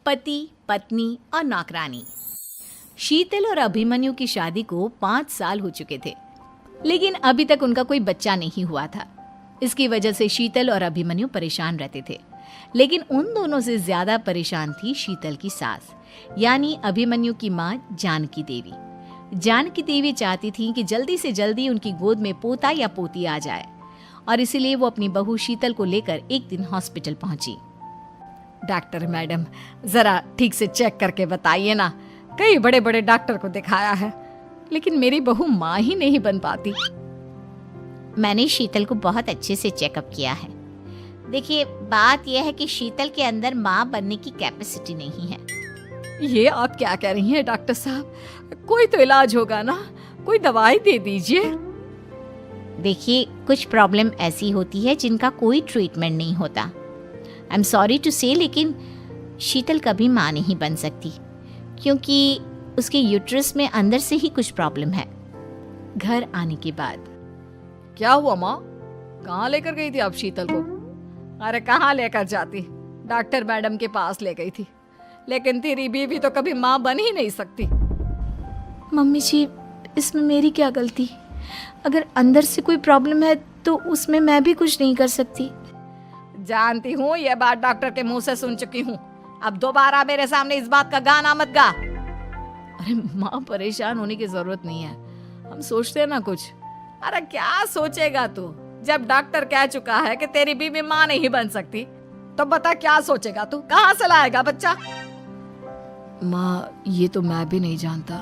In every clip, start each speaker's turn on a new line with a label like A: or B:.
A: पति, पत्नी और नौकरानी। शीतल और अभिमन्यु की शादी को 5 साल हो चुके थे, लेकिन अभी तक उनका कोई बच्चा नहीं हुआ था। इसकी वजह से शीतल और अभिमन्यु परेशान रहते थे, लेकिन उन दोनों से ज्यादा परेशान थी शीतल की सास, यानी अभिमन्यु की माँ जानकी देवी। जानकी देवी चाहती थी कि जल्दी से जल्दी उनकी गोद में पोता या पोती आ जाए, और इसीलिए वो अपनी बहू शीतल को लेकर एक दिन हॉस्पिटल पहुंची।
B: डॉक्टर मैडम, जरा ठीक से चेक करके बताइए ना। कई बड़े बड़े डॉक्टर को दिखाया है, लेकिन मेरी बहू माँ ही नहीं बन पाती।
C: मैंने शीतल को बहुत अच्छे से चेकअप किया है। देखिए, बात यह है कि शीतल के अंदर माँ बनने की कैपेसिटी नहीं है।
B: ये आप क्या कह रही हैं डॉक्टर साहब? कोई तो इलाज होगा ना, कोई दवाई दे दीजिए।
C: देखिए, कुछ प्रॉब्लम ऐसी होती है जिनका कोई ट्रीटमेंट नहीं होता। आई एम सॉरी टू से, लेकिन शीतल कभी माँ नहीं बन सकती, क्योंकि उसके यूट्रस में अंदर से ही कुछ प्रॉब्लम है।
A: घर आने के बाद
B: क्या हुआ माँ? कहाँ लेकर गई थी आप शीतल को? अरे कहाँ लेकर जाती, डॉक्टर मैडम के पास ले गई थी, लेकिन तेरी बीवी तो कभी माँ बन ही नहीं सकती।
A: मम्मी जी, इसमें मेरी क्या गलती? अगर अंदर से कोई प्रॉब्लम है तो उसमें मैं भी कुछ नहीं कर सकती।
B: जानती हूँ, ये बात डॉक्टर के मुंह से सुन चुकी हूँ। अब दोबारा मेरे सामने इस बात का गाना मत गा।
A: अरे माँ, परेशान होने की जरूरत नहीं है, हम सोचते हैं ना कुछ।
B: अरे क्या सोचेगा तू? जब डॉक्टर कह चुका है कि तेरी बीवी माँ नहीं बन सकती, तो बता क्या सोचेगा तू? कहाँ से लाएगा बच्चा?
A: माँ, ये तो मैं भी नहीं जानता।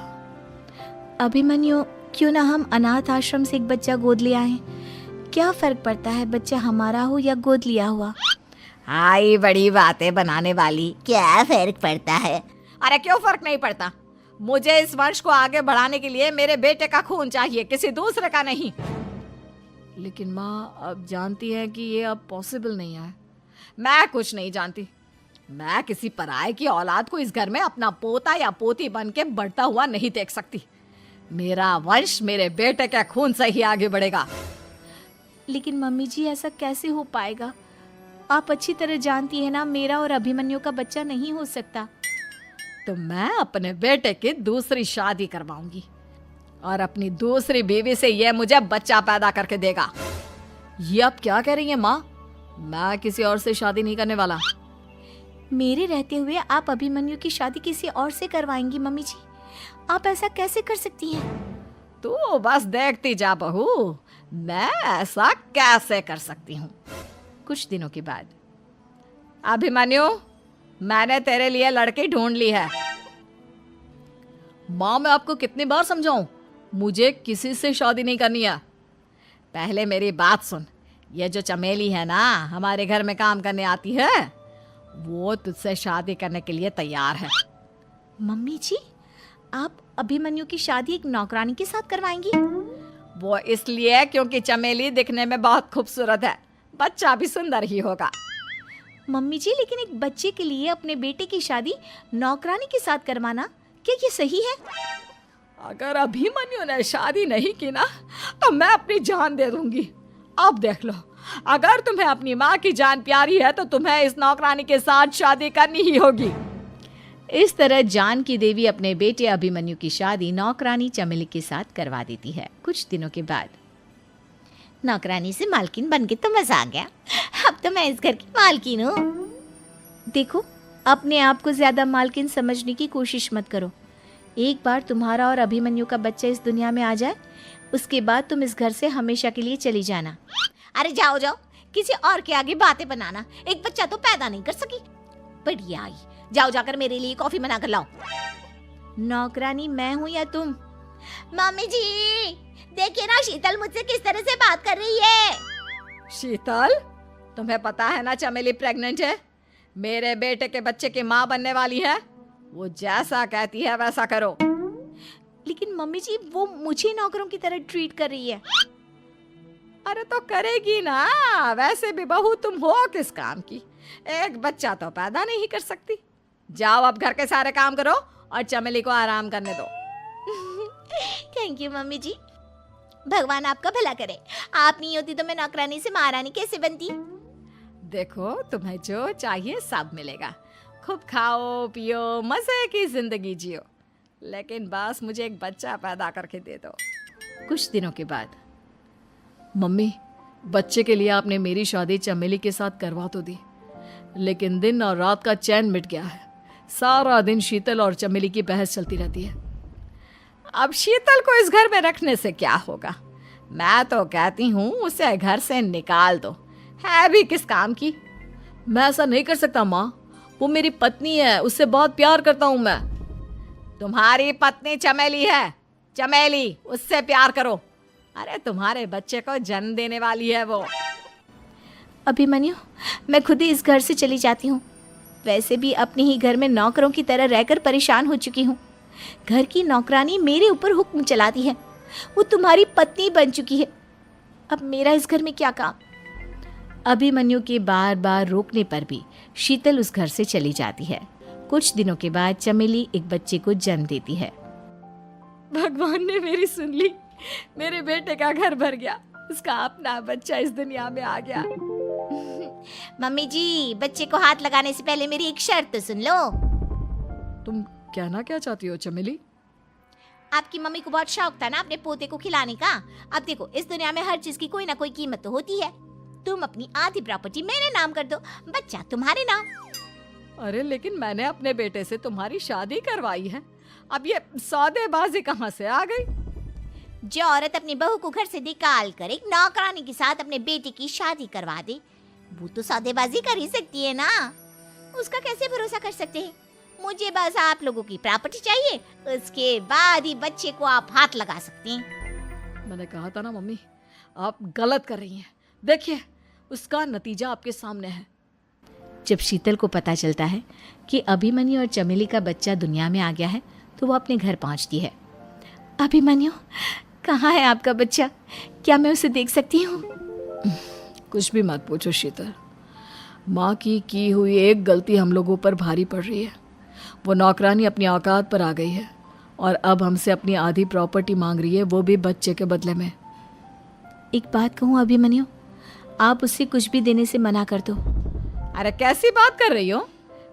A: अभिमन्यु, क्यों ना हम अनाथ आश्रम से एक बच्चा गोद ले आए? क्या फर्क पड़ता है बच्चा हमारा हो या गोद लिया हुआ?
B: हाय, बड़ी बातें बनाने वाली।
C: क्या फर्क पड़ता है?
B: अरे क्यों फर्क नहीं पड़ता? मुझे इस वंश को आगे बढ़ाने के लिए मेरे बेटे का खून चाहिए, किसी दूसरे का नहीं।
A: लेकिन माँ, आप जानती हैं कि ये अब पॉसिबल नहीं है।
B: मैं कुछ नहीं जानती। मैं किसी पराये की औलाद को इस घर में अपना पोता या पोती बन के बढ़ता हुआ नहीं देख सकती। मेरा वंश मेरे बेटे के खून से ही आगे बढ़ेगा।
A: लेकिन मम्मी जी, ऐसा कैसे हो पाएगा? आप अच्छी तरह जानती है ना, मेरा और अभिमन्यु का बच्चा नहीं हो सकता।
B: तो मैं अपने बेटे की दूसरी शादी करवाऊंगी, और अपनी दूसरी बीवी से ये मुझे बच्चा पैदा करके देगा।
A: ये आप क्या कह रही हैं माँ? मैं किसी और से शादी नहीं करने वाला। मेरे रहते हुए आप अभिमन्यु की शादी किसी और से करवाएंगी? मम्मी जी, आप ऐसा कैसे कर सकती हैं?
B: तू बस देखती जा बहू, मैं ऐसा कैसे कर सकती हूँ।
A: कुछ दिनों के बाद,
B: अभिमन्यु, मैंने तेरे लिए लड़की ढूंढ ली है।
A: माँ, मैं आपको कितनी बार समझाऊं, मुझे किसी से शादी नहीं करनी है।
B: पहले मेरी बात सुन। ये जो चमेली है ना, हमारे घर में काम करने आती है, वो तुझसे शादी करने के लिए तैयार है।
A: मम्मी जी, आप अभिमन्यु की शादी एक नौकरानी के साथ करवाएंगी?
B: वो इसलिए क्योंकि चमेली दिखने में बहुत खूबसूरत है, बच्चा भी सुंदर ही होगा।
A: मम्मी जी, लेकिन एक बच्चे के लिए अपने बेटे की शादी नौकरानी के साथ करवाना, क्या ये सही है?
B: अगर अभिमन्यु ने शादी नहीं की ना, तो मैं अपनी जान दे दूंगी। अब देख लो, अगर तुम्हें अपनी माँ की जान प्यारी है तो तुम्हें इस नौकरानी के साथ शादी करनी ही होगी।
A: इस तरह जानकी देवी अपने बेटे अभिमन्यु की शादी नौकरानी चमेली के साथ करवा देती है। कुछ दिनों के बाद,
C: नौकरानी से मालकिन बन के तो मजा आ गया। अब तो मैं इस घर की मालकिन हूँ।
A: देखो, अपने आप को ज्यादा मालकिन समझने की कोशिश मत करो। एक बार तुम्हारा और अभिमन्यु का बच्चा इस दुनिया में आ जाए, उसके बाद तुम इस घर से हमेशा के लिए चली जाना।
C: अरे जाओ जाओ, किसी और के आगे बातें बनाना। एक बच्चा तो पैदा नहीं कर सकी, बढ़िया आई। जाओ, जाकर मेरे लिए कॉफी बना कर लाओ।
A: नौकरानी मैं हूँ या तुम?
C: मम्मी जी, देखिए ना शीतल मुझसे किस तरह से बात कर रही है।
B: शीतल, तुम्हें पता है ना चमेली प्रेग्नेंट है, मेरे बेटे के बच्चे की माँ बनने वाली है। वो जैसा कहती है वैसा करो।
A: लेकिन मम्मी जी, वो मुझे नौकरों की तरह ट्रीट कर रही है।
B: अरे तो करेगी ना, वैसे भी बहू तुम हो किस काम की? एक बच्चा तो पैदा नहीं कर सकती। जाओ, अब घर के सारे काम करो और चमेली को आराम करने दो।
C: थैंक यू मम्मी जी, भगवान आपका भला करे। आप नहीं होती तो मैं नौकरानी से महारानी कैसे बनती?
B: देखो, तुम्हें जो चाहिए सब मिलेगा। खूब खाओ पियो, मजे की जिंदगी जियो, लेकिन बस मुझे एक बच्चा पैदा करके दे दो।
A: कुछ दिनों के बाद, मम्मी, बच्चे के लिए आपने मेरी शादी चमेली के साथ करवा तो दी, लेकिन दिन और रात का चैन मिट गया है। सारा दिन शीतल और चमेली की बहस चलती रहती है।
B: अब शीतल को इस घर में रखने से क्या होगा? मैं तो कहती हूँ उसे घर से निकाल दो, है भी किस काम की।
A: मैं ऐसा नहीं कर सकता माँ, वो मेरी पत्नी है, उससे बहुत प्यार करता हूँ मैं।
B: तुम्हारी पत्नी चमेली है, चमेली, उससे प्यार करो। अरे तुम्हारे बच्चे को जन्म देने वाली है वो।
C: अभिमन्यु, मैं खुद ही इस घर से चली जाती हूँ। वैसे भी अपने ही घर में नौकरों की तरह रहकर परेशान हो चुकी हूँ। घर की नौकरानी मेरे ऊपर हुक्म चलाती है, वो तुम्हारी पत्नी बन चुकी है। अब मेरा इस घर में क्या काम?
A: अभिमन्यु के बार बार रोकने पर भी शीतल उस घर से चली जाती है। कुछ दिनों के बाद चमेली एक बच्चे को जन्म देती है।
B: भगवान ने मेरी सुन ली, मेरे बेटे का घर भर गया, उसका अपना बच्चा इस दुनिया में आ गया।
C: मम्मी जी, बच्चे को हाथ लगाने से पहले मेरी एक शर्त तो सुन लो।
A: तुम कहना क्या चाहती हो चमेली?
C: आपकी मम्मी को बहुत शौक था ना अपने पोते को खिलाने का। अब देखो, इस दुनिया में हर चीज की कोई ना कोई कीमत तो होती है। तुम अपनी आधी प्रॉपर्टी मेरे नाम कर दो, बच्चा तुम्हारे नाम।
B: अरे लेकिन मैंने अपने बेटे से तुम्हारी शादी करवाई है, अब ये सौदेबाजी कहाँ से आ गई?
C: जो औरत अपनी बहू को घर से निकाल कर एक नौकरानी के साथ अपने बेटे की शादी करवा दे, वो तो सौदेबाजी कर ही सकती है ना। उसका कैसे भरोसा कर सकते हैं? मुझे बस आप लोगों की प्रॉपर्टी चाहिए, उसके बाद ही बच्चे को आप हाथ लगा सकते हैं।
A: मैंने कहा था ना मम्मी, आप गलत कर रही हैं। देखिए, उसका नतीजा आपके सामने है। जब शीतल को पता चलता है कि अभिमन्यु और चमेली का बच्चा दुनिया में आ गया है, तो वो अपने घर पहुंचती है।
C: अभिमन्यु, कहाँ है आपका बच्चा? क्या मैं उसे देख सकती हूँ?
A: कुछ भी मत पूछो शीतल, माँ की हुई एक गलती हम लोगों पर भारी पड़ रही है। वो नौकरानी अपनी औकात पर आ गई है और अब हमसे अपनी आधी प्रॉपर्टी मांग रही है, वो भी बच्चे के बदले में।
C: एक बात कहूँ अभिमन्यु, आप उसे कुछ भी देने से मना कर दो।
B: अरे कैसी बात कर रही हो?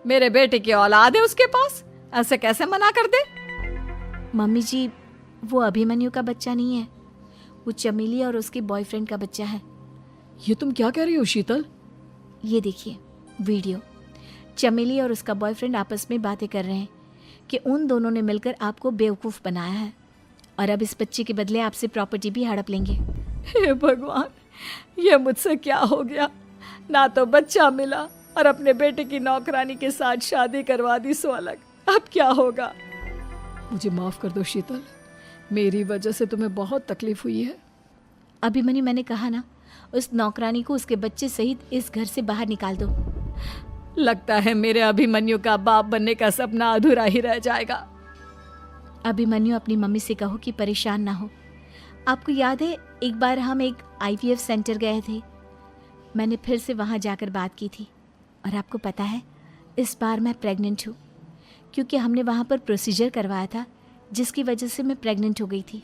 B: मेरे बेटे की औलाद है उसके पास, ऐसे कैसे मना कर दे?
C: मम्मी जी, वो अभिमन्यु का बच्चा नहीं है, वो चमेली और उसके बॉयफ्रेंड का बच्चा है।
A: ये तुम क्या कह रही हो शीतल?
C: ये देखिए वीडियो, चमेली और उसका बॉयफ्रेंड आपस में बातें कर रहे हैं कि उन दोनों ने मिलकर आपको बेवकूफ़ बनाया है और अब इस बच्चे के बदले आपसे प्रॉपर्टी भी हड़प लेंगे।
B: हे भगवान, ये मुझसे क्या हो गया? ना तो बच्चा मिला और अपने बेटे की नौकरानी के साथ शादी करवा दी सो अलग। अब क्या होगा?
A: मुझे माफ़ कर दो शीतल, मेरी वजह से तुम्हें बहुत तकलीफ हुई है।
C: अभिमन्यु, मैंने कहा ना, उस नौकरानी को उसके बच्चे सहित इस घर से बाहर निकाल दो।
B: लगता है मेरे अभिमन्यु का बाप बनने का सपना अधूरा ही रह जाएगा।
C: अभिमन्यु, अपनी मम्मी से कहो कि परेशान ना हो। आपको याद है एक बार हम एक IVF सेंटर गए थे, मैंने फिर से वहाँ जाकर बात की थी और आपको पता है इस बार मैं प्रेग्नेंट हूँ, क्योंकि हमने वहाँ पर प्रोसीजर करवाया था जिसकी वजह से मैं प्रेग्नेंट हो गई थी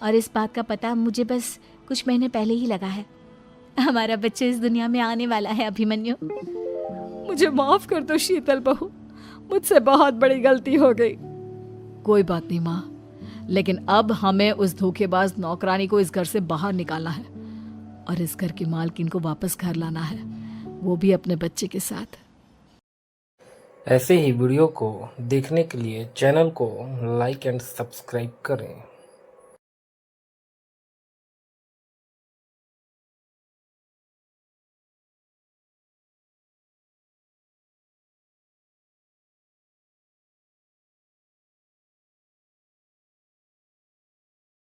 C: और इस बात का पता मुझे बस कुछ महीने पहले ही लगा है। हमारा बच्चा इस दुनिया में आने वाला है अभिमन्यु।
B: मुझे माफ कर दो शीतल बहू, मुझसे बहुत बड़ी गलती हो गई।
A: कोई बात नहीं माँ, लेकिन अब हमें उस धोखेबाज नौकरानी को इस घर से बाहर निकालना है और इस घर की मालकिन को वापस घर लाना है, वो भी अपने बच्चे के साथ।
D: ऐसे ही वीडियो को देखने के लिए चैनल को लाइक एंड सब्सक्राइब करें।